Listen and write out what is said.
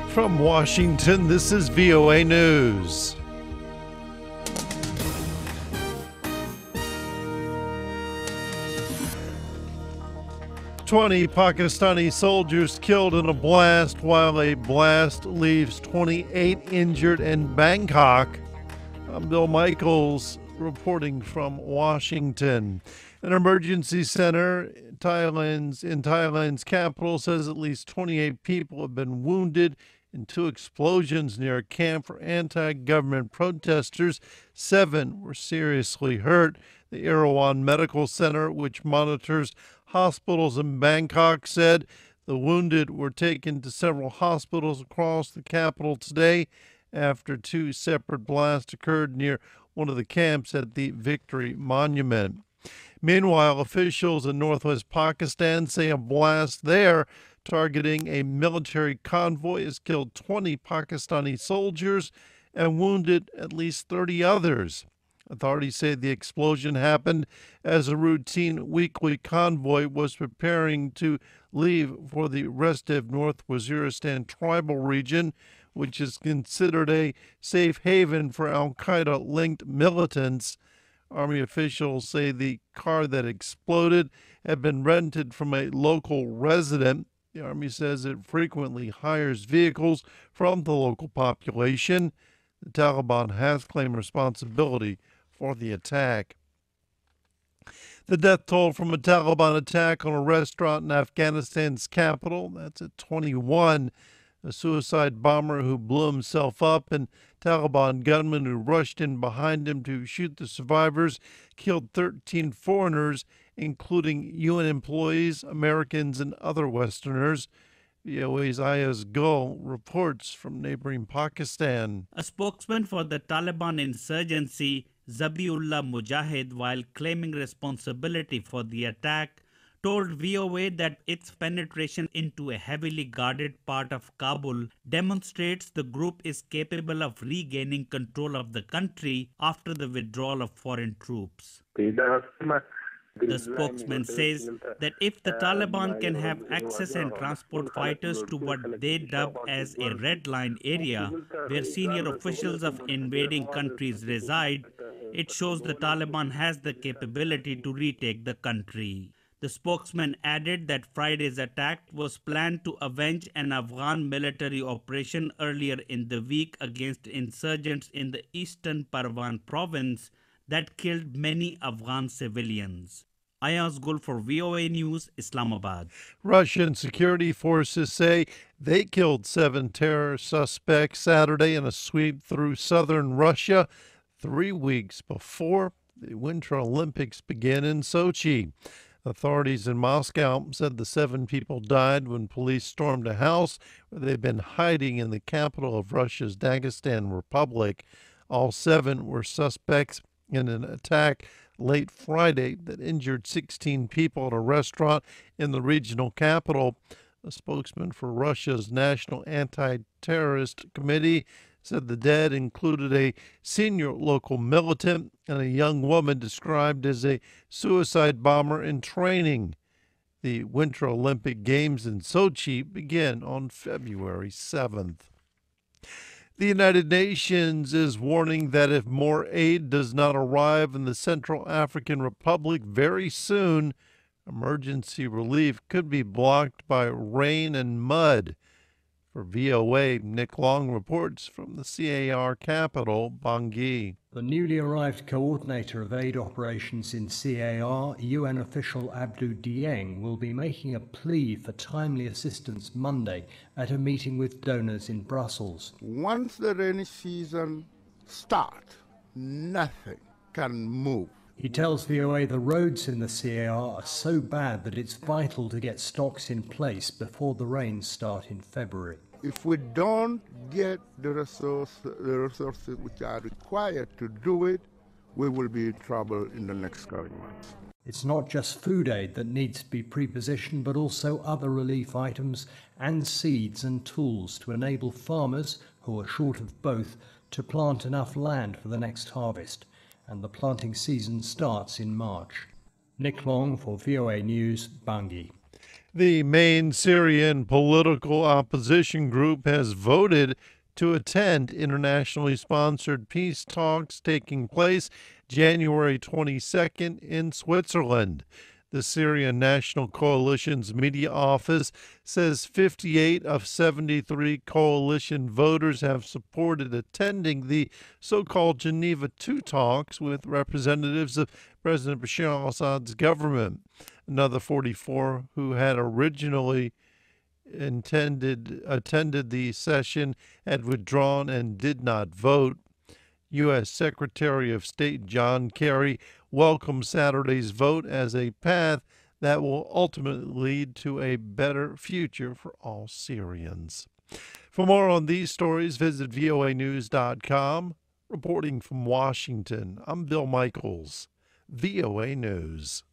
From Washington, this is VOA News. "20 Pakistani soldiers killed in a blast, while a blast leaves 28 injured in Bangkok." I'm Bill Michaels reporting from Washington. An emergency center in Thailand's capital says at least 28 people have been wounded in two explosions near a camp for anti-government protesters. 7 were seriously hurt. The Erawan Medical Center, which monitors hospitals in Bangkok, said the wounded were taken to several hospitals across the capital today after 2 separate blasts occurred near one of the camps at the Victory Monument. Meanwhile, officials in northwest Pakistan say a blast there targeting a military convoy has killed 20 Pakistani soldiers and wounded at least 30 others. Authorities say the explosion happened as a routine weekly convoy was preparing to leave for the restive North Waziristan tribal region, which is considered a safe haven for al-Qaeda-linked militants. Army officials say the car that exploded had been rented from a local resident. The Army says it frequently hires vehicles from the local population. The Taliban has claimed responsibility for the attack. The death toll from a Taliban attack on a restaurant in Afghanistan's capital, that's at 21. A suicide bomber who blew himself up and Taliban gunmen who rushed in behind him to shoot the survivors killed 13 foreigners, including UN employees, Americans, and other Westerners. VOA's Ayaz Gul reports from neighboring Pakistan. A spokesman for the Taliban insurgency, Zabiullah Mujahid, while claiming responsibility for the attack, told VOA that its penetration into a heavily guarded part of Kabul demonstrates the group is capable of regaining control of the country after the withdrawal of foreign troops. The spokesman says that if the Taliban can have access and transport fighters to what they dub as a red line area where senior officials of invading countries reside, it shows the Taliban has the capability to retake the country. The spokesman added that Friday's attack was planned to avenge an Afghan military operation earlier in the week against insurgents in the eastern Parwan province that killed many Afghan civilians. Ayaz Gul for VOA News, Islamabad. Russian security forces say they killed 7 terror suspects Saturday in a sweep through southern Russia 3 weeks before the Winter Olympics begin in Sochi. Authorities in Moscow said the 7 people died when police stormed a house where they'd been hiding in the capital of Russia's Dagestan Republic. All 7 were suspects in an attack late Friday that injured 16 people at a restaurant in the regional capital. A spokesman for Russia's National Anti-Terrorist Committee said the dead included a senior local militant and a young woman described as a suicide bomber in training. The Winter Olympic Games in Sochi begin on February 7th. The United Nations is warning that if more aid does not arrive in the Central African Republic very soon, emergency relief could be blocked by rain and mud. For VOA, Nick Long reports from the CAR capital, Bangui. The newly arrived coordinator of aid operations in CAR, UN official Abdou Dieng, will be making a plea for timely assistance Monday at a meeting with donors in Brussels. Once the rainy season starts, nothing can move. He tells VOA the roads in the CAR are so bad that it's vital to get stocks in place before the rains start in February. If we don't get the resources which are required to do it, we will be in trouble in the next coming months. It's not just food aid that needs to be pre-positioned, but also other relief items and seeds and tools to enable farmers, who are short of both, to plant enough land for the next harvest. And the planting season starts in March. Nick Long for VOA News, Bangui. The main Syrian political opposition group has voted to attend internationally sponsored peace talks taking place January 22nd in Switzerland. The Syrian National Coalition's media office says 58 of 73 coalition voters have supported attending the so-called Geneva II talks with representatives of President Bashar al-Assad's government. Another 44 who had originally attended the session had withdrawn and did not vote. U.S. Secretary of State John Kerry welcomed Saturday's vote as a path that will ultimately lead to a better future for all Syrians. For more on these stories, visit voanews.com. Reporting from Washington, I'm Bill Michaels, VOA News.